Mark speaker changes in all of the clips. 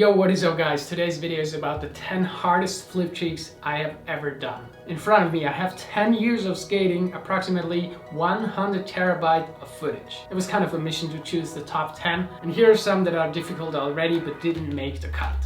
Speaker 1: Yo, what is up guys? Today's video is about the 10 hardest flip tricks I have ever done. In front of me I have 10 years of skating, approximately 100 terabyte of footage. It was kind of a mission to choose the top 10, and here are some that are difficult already but didn't make the cut.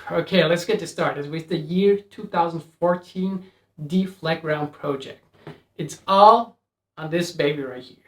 Speaker 1: Okay, let's get this started with the year 2014 flat ground project. It's all on this baby right here.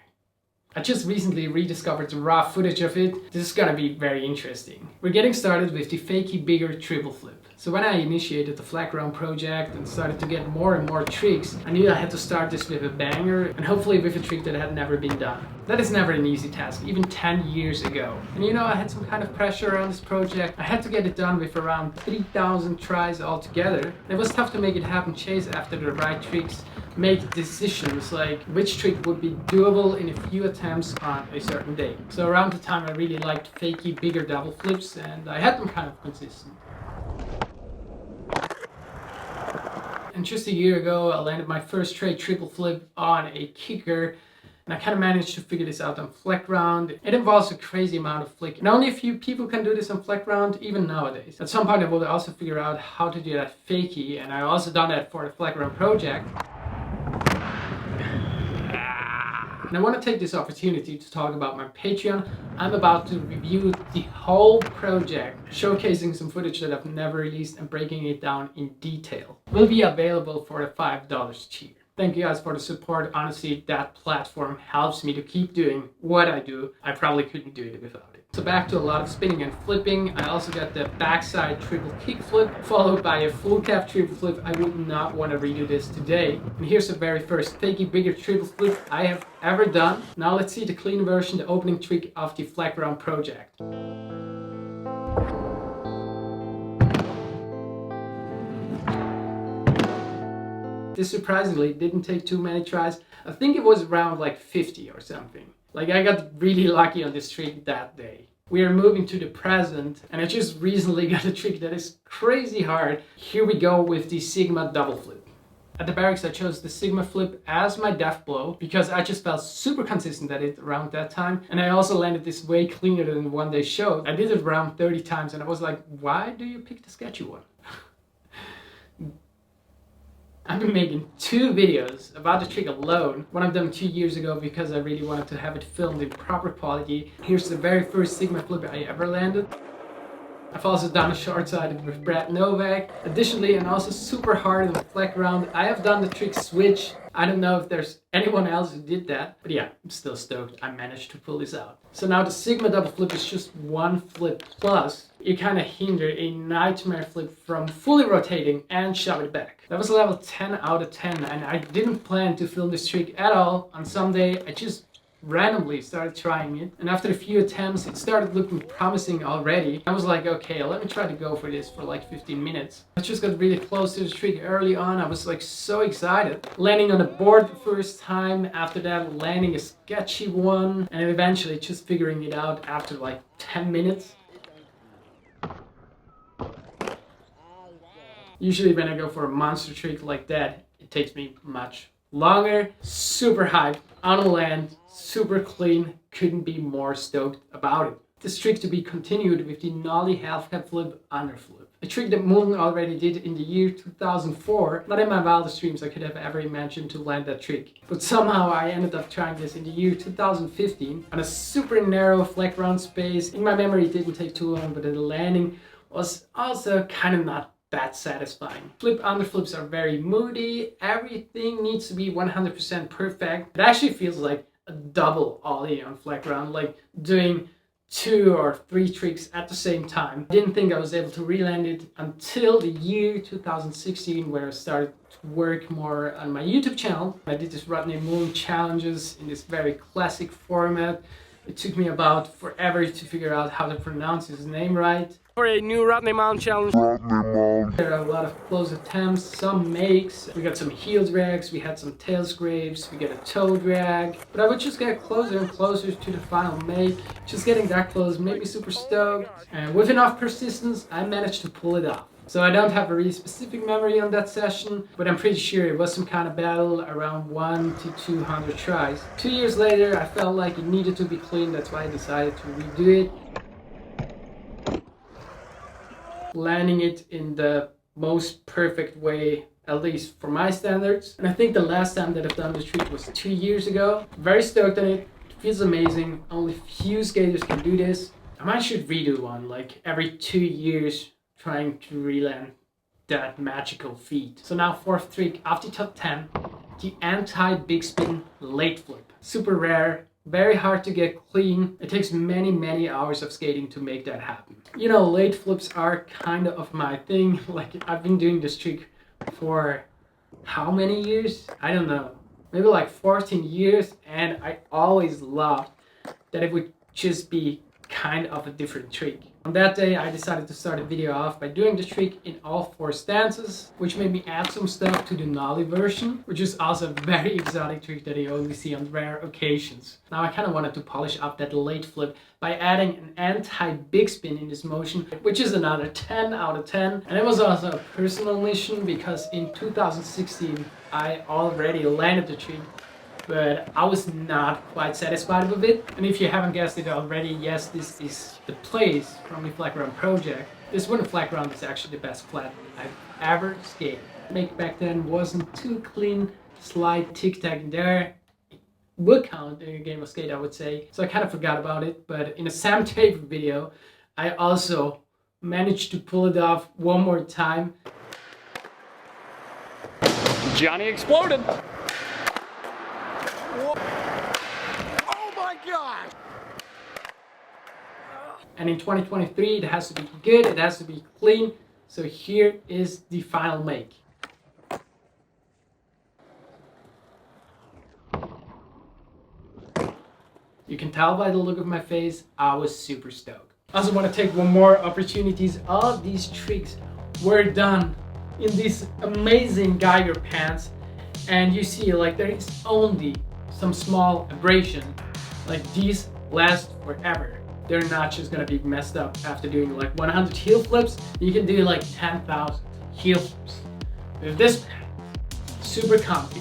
Speaker 1: I just recently rediscovered the raw footage of it. This is gonna be very interesting. We're getting started with the FAKIE bigger triple flip. So when I initiated the flat ground project and started to get more and more tricks, I knew I had to start this with a banger and hopefully with a trick that had never been done. That is never an easy task, even 10 years ago. And you know, I had some kind of pressure around this project. I had to get it done with around 3,000 tries altogether. And it was tough to make it happen, chase after the right tricks, make decisions like which trick would be doable in a few attempts on a certain day. So around the time I really liked FAKIE bigger double flips and I had them kind of consistent. And just a year ago I landed my first straight triple flip on a kicker, and I kind of managed to figure this out on flat ground. It involves a crazy amount of flick, and only a few people can do this on flat ground even nowadays. At some point I will also figure out how to do that FAKIE, and I also done that for the flat ground project. And I want to take this opportunity to talk about my Patreon. I'm about to review the whole project, showcasing some footage that I've never released and breaking it down in detail. Will be available for the $5 tier. Thank you guys for the support. Honestly, that platform helps me to keep doing what I do. I probably couldn't do it without it. So back to a lot of spinning and flipping. I also got the backside triple kick flip, followed by a full calf triple flip. I would not want to redo this today. And here's the very first FAKIE bigger triple flip I have ever done. Now let's see the clean version, the opening trick of the flat ground project. This surprisingly didn't take too many tries. I think it was around like 50 or something. Like, I got really lucky on this trick that day. We are moving to the present, and I just recently got a trick that is crazy hard. Here we go with the Sigma double flip. At the barracks I chose the Sigma flip as my death blow because I just felt super consistent at it around that time, and I also landed this way cleaner than the one they showed. I did it around 30 times and I was like, why do you pick the sketchy one? I've been making 2 videos about the trick alone, one of them 2 years ago because I really wanted to have it filmed in proper quality. Here's the very first Sigma flip I ever landed. I've also done a short-sided with Brad Novak. Additionally, and also super hard on the flat ground, I have done the trick switch. I don't know if there's anyone else who did that, but yeah, I'm still stoked I managed to pull this out. So now the Sigma double flip is just one flip plus. You kind of hinder a nightmare flip from fully rotating and shove it back. That was a level 10 out of 10, and I didn't plan to film this trick at all. On some day I just randomly started trying it, and after a few attempts it started looking promising already. I was like, okay, let me try to go for this for like 15 minutes. I just got really close to the trick early on. I was like so excited. Landing on the board the first time, after that landing a sketchy one, and eventually just figuring it out after like 10 minutes. Usually when I go for a monster trick like that, it takes me much longer. Super hyped, on the land, super clean, couldn't be more stoked about it. This trick to be continued with the NOLLIE half cab flip underflip. A trick that Moon already did in the year 2004. Not in my wildest dreams I could have ever imagined to land that trick. But somehow I ended up trying this in the year 2015 on a super narrow flat ground space. In my memory it didn't take too long, but the landing was also kind of not that satisfying. Flip underflips are very moody. Everything needs to be 100% perfect. It actually feels like a double ollie on flat ground, like doing 2 or 3 tricks at the same time. I didn't think I was able to re-land it until the year 2016, where I started to work more on my YouTube channel. I did this Rodney Mullen challenges in this very classic format. It took me about forever to figure out how to pronounce his name right. For a new Rodney Mullen challenge, there are a lot of close attempts, some makes. We got some heel drags, we had some tail scrapes, we got a toe drag. But I would just get closer and closer to the final make. Just getting that close made me super stoked. And with enough persistence, I managed to pull it off. So I don't have a really specific memory on that session, but I'm pretty sure it was some kind of battle around 100 to 200 tries. 2 years later, I felt like it needed to be clean, that's why I decided to redo it. Landing it in the most perfect way, at least for my standards. And I think the last time that I've done this trick was 2 years ago. Very stoked on it. It feels amazing. Only few skaters can do this. I might should redo one like every 2 years, trying to re-land that magical feat. So now 4th trick of the top 10, the anti-big spin late flip. Super rare. Very hard to get clean. It takes many hours of skating to make that happen. You know, late flips are kind of my thing. Like, I've been doing this trick for how many years? I don't know. Maybe like 14 years, and I always loved that it would just be kind of a different trick. On that day, I decided to start the video off by doing the trick in all 4 stances, which made me add some stuff to the nollie version, which is also a very exotic trick that you only see on rare occasions. Now I kind of wanted to polish up that late flip by adding an anti-big spin in this motion, which is another 10 out of 10. And it was also a personal mission because in 2016 I already landed the trick, but I was not quite satisfied with it. And if you haven't guessed it already, yes, this is the place from the flat ground project. This wooden flat ground is actually the best flat I've ever skated. Make back then wasn't too clean, slight tic-tac in there. It would count in a game of skate, I would say. So I kind of forgot about it, but in a Sam Taper video, I also managed to pull it off one more time.
Speaker 2: Jonny exploded!
Speaker 3: Oh my god!
Speaker 1: And in 2023, it has to be good, it has to be clean. So here is the final make. You can tell by the look of my face, I was super stoked. I also want to take one more opportunities. All of these tricks were done in these amazing Geiger pants. And you see, like, there is only some small abrasion. Like, these last forever. They're not just gonna be messed up after doing like 100 heel flips. You can do like 10,000 heel flips with this pant. Super comfy.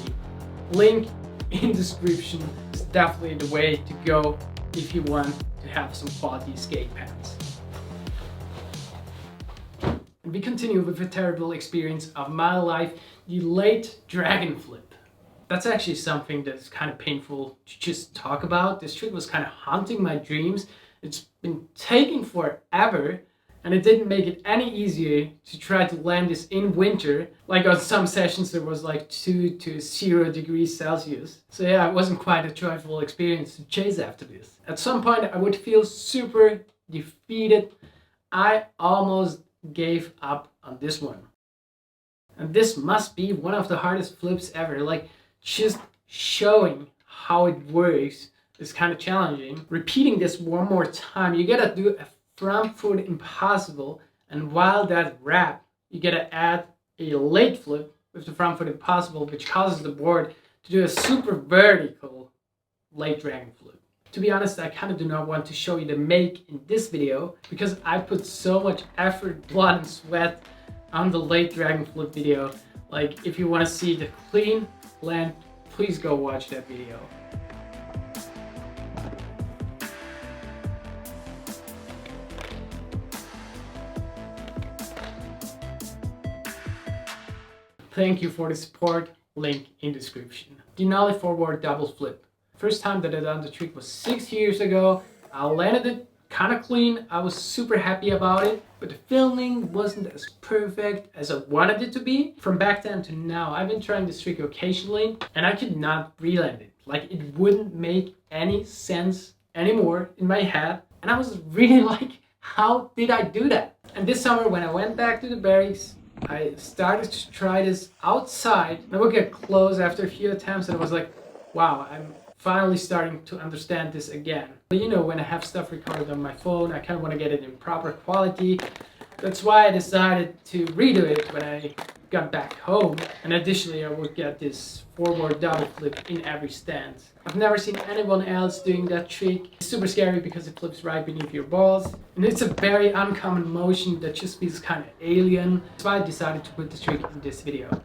Speaker 1: Link in description is definitely the way to go if you want to have some quality skate pants. And we continue with a terrible experience of my life, the late dragon flip. That's actually something that's kind of painful to just talk about. This trick was kind of haunting my dreams. It's been taking forever, and it didn't make it any easier to try to land this in winter. Like on some sessions there was like 2 to 0 degrees Celsius. So yeah, it wasn't quite a joyful experience to chase after this. At some point I would feel super defeated. I almost gave up on this one. And this must be one of the hardest flips ever. Like, just showing how it works is kind of challenging. Repeating this one more time, you gotta do a front foot impossible, and while that wrap, you gotta add a late flip with the front foot impossible, which causes the board to do a super vertical late dragon flip. To be honest, I kind of do not want to show you the make in this video because I put so much effort, blood and sweat on the late dragon flip video. Like, if you want to see the clean land, please go watch that video. Thank you for the support, link in description. The nollie forward double flip. First time that I done the trick was 6 years ago. I landed it kind of clean. I was super happy about it, but the filming wasn't as perfect as I wanted it to be. From back then to now, I've been trying this trick occasionally, and I could not re-land it. Like, it wouldn't make any sense anymore in my head. And I was really like, how did I do that? And this summer when I went back to the barracks, I started to try this outside. I would get close after a few attempts and I was like, wow, I'm finally starting to understand this again. You know, when I have stuff recorded on my phone, I kind of want to get it in proper quality. That's why I decided to redo it when I got back home. And additionally, I would get this forward double flip in every stance. I've never seen anyone else doing that trick. It's super scary because it flips right beneath your balls. And it's a very uncommon motion that just feels kind of alien. That's why I decided to put the trick in this video.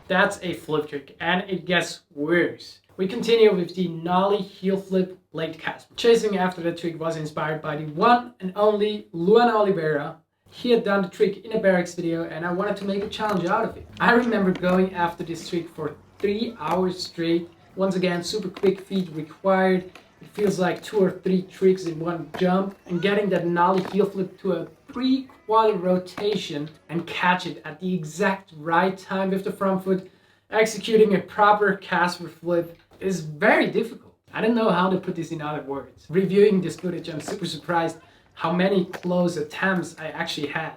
Speaker 1: That's a flip trick, and it gets worse. We continue with the nollie heel flip late CASPER. Chasing after the trick was inspired by the one and only Luan Oliveira. He had done the trick in a barracks video and I wanted to make a challenge out of it. I remember going after this trick for 3 hours straight. Once again, super quick feet required. It feels like 2 or 3 tricks in one jump. And getting that nollie heel flip to a 3/4 rotation and catch it at the exact right time with the front foot, executing a proper CASPER flip is very difficult. I don't know how to put this in other words. Reviewing this footage, I'm super surprised how many close attempts I actually had.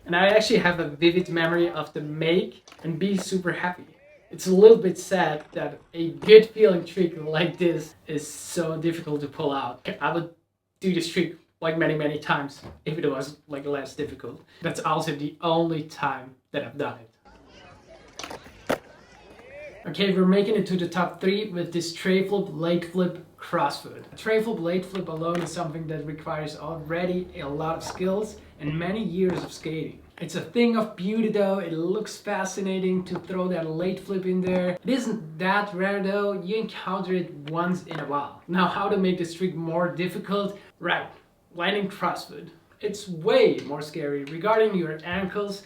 Speaker 1: And I actually have a vivid memory of the make and be super happy. It's a little bit sad that a good feeling trick like this is so difficult to pull out. I would do this trick like many times if it was like less difficult. That's also the only time that I've done it. Okay, we're making it to the top 3 with this tray flip, late flip, CROSSFOOT. A tray flip, late flip alone is something that requires already a lot of skills and many years of skating. It's a thing of beauty though, it looks fascinating to throw that late flip in there. It isn't that rare though, you encounter it once in a while. Now how to make this trick more difficult? Right, landing CROSSFOOT. It's way more scary regarding your ankles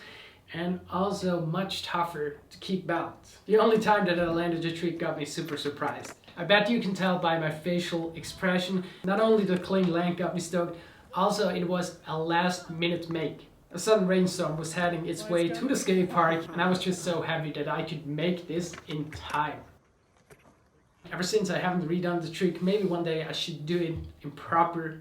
Speaker 1: and also much tougher to keep balance. The only time that I landed the trick got me super surprised. I bet you can tell by my facial expression, not only the clean land got me stoked, also it was a last minute make. A sudden rainstorm was heading its way to the skate park and I was just so happy that I could make this in time. Ever since I haven't redone the trick, maybe one day I should do it in proper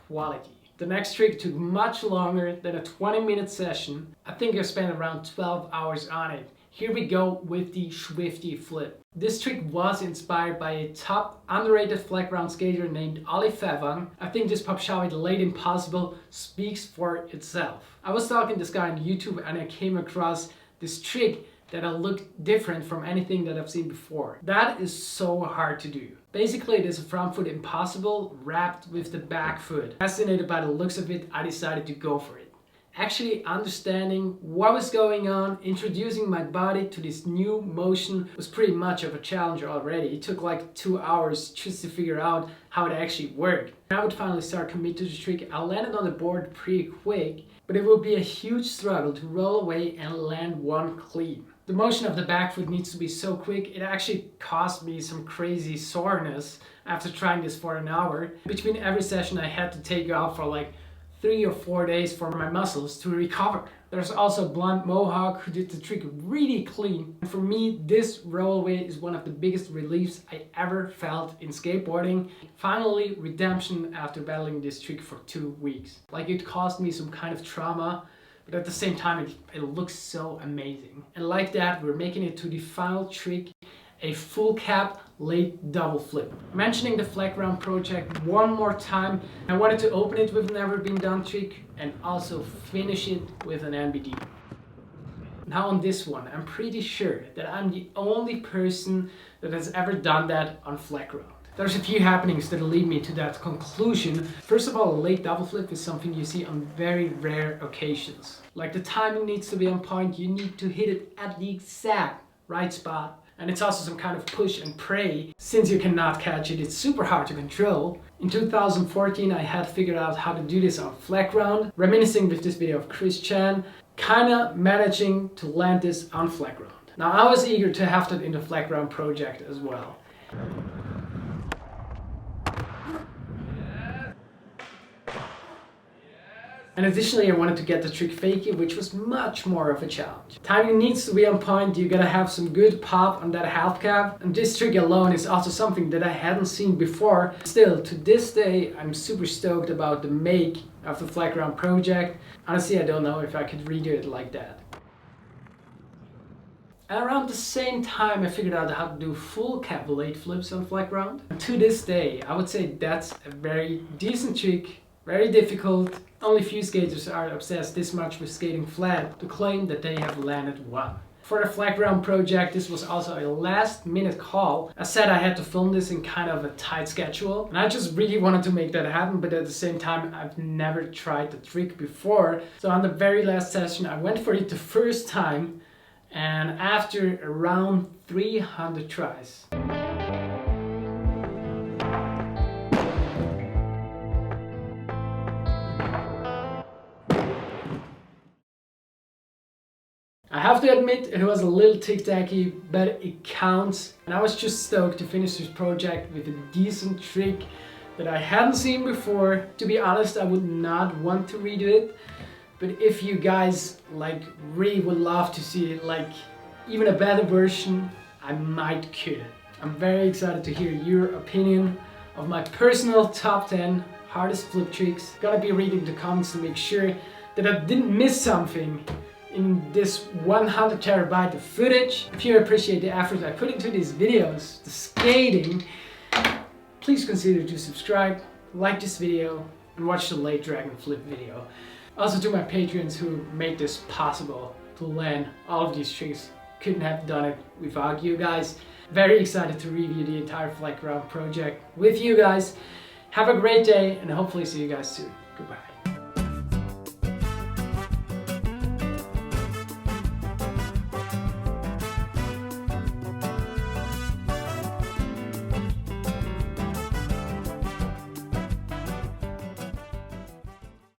Speaker 1: quality. The next trick took much longer than a 20-minute session. I think I spent around 12 hours on it. Here we go with the Swifty flip. This trick was inspired by a top underrated flat ground skater named Ollie Favang. I think this pop shot with Late Impossible speaks for itself. I was stalking this guy on YouTube and I came across this trick that looked different from anything that I've seen before. That is so hard to do. Basically it is a front foot impossible wrapped with the back foot. Fascinated by the looks of it, I decided to go for it. Actually understanding what was going on, introducing my body to this new motion was pretty much of a challenge already. It took like 2 hours just to figure out how it actually worked. When I would finally start committing to the trick, I landed on the board pretty quick, but it would be a huge struggle to roll away and land one clean. The motion of the back foot needs to be so quick, it actually cost me some crazy soreness after trying this for an hour. Between every session I had to take off for like 3 or 4 days for my muscles to recover. There's also Blunt Mohawk who did the trick really clean. And for me, this rollaway is one of the biggest reliefs I ever felt in skateboarding. Finally, redemption after battling this trick for 2 weeks. Like it caused me some kind of trauma, but at the same time it looks so amazing. And like that, we're making it to the final trick, a full cap late double flip. Mentioning the flat ground project one more time, I wanted to open it with a never been done trick and also finish it with an NBD. Now on this one, I'm pretty sure that I'm the only person that has ever done that on flat ground. There's a few happenings that lead me to that conclusion. First of all, a late double flip is something you see on very rare occasions. Like the timing needs to be on point, you need to hit it at the exact right spot. And it's also some kind of push and pray. Since you cannot catch it, it's super hard to control. In 2014, I had figured out how to do this on flat ground, reminiscing with this video of Chris Chan, kinda managing to land this on flat ground. Now I was eager to have that in the flat ground project as well. And additionally, I wanted to get the trick fakie, which was much more of a challenge. Timing needs to be on point, you gotta have some good pop on that half cab. And this trick alone is also something that I hadn't seen before. Still, to this day, I'm super stoked about the make of the flat ground project. Honestly, I don't know if I could redo it like that. And around the same time, I figured out how to do full cab late flips on flat ground. And to this day, I would say that's a very decent trick, very difficult. Only few skaters are obsessed this much with skating flat to claim that they have landed one. For the flat ground project, this was also a last minute call. I said I had to film this in kind of a tight schedule, and I just really wanted to make that happen, but at the same time, I've never tried the trick before. So on the very last session, I went for it the first time, and after around 300 tries, I have to admit it was a little tic-tacky, but it counts. And I was just stoked to finish this project with a decent trick that I hadn't seen before. To be honest, I would not want to redo it. But if you guys really would love to see even a better version, I might could. I'm very excited to hear your opinion of my personal top 10 hardest flip tricks. Gonna be reading the comments to make sure that I didn't miss something in this 100 terabyte of footage. If you appreciate the effort I put into these videos, the skating, please consider to subscribe, like this video, and watch the late dragon flip video. Also to my patrons who made this possible to land all of these tricks. Couldn't have done it without you guys. Very excited to review the entire flat ground project with you guys. Have a great day and hopefully see you guys soon. Goodbye.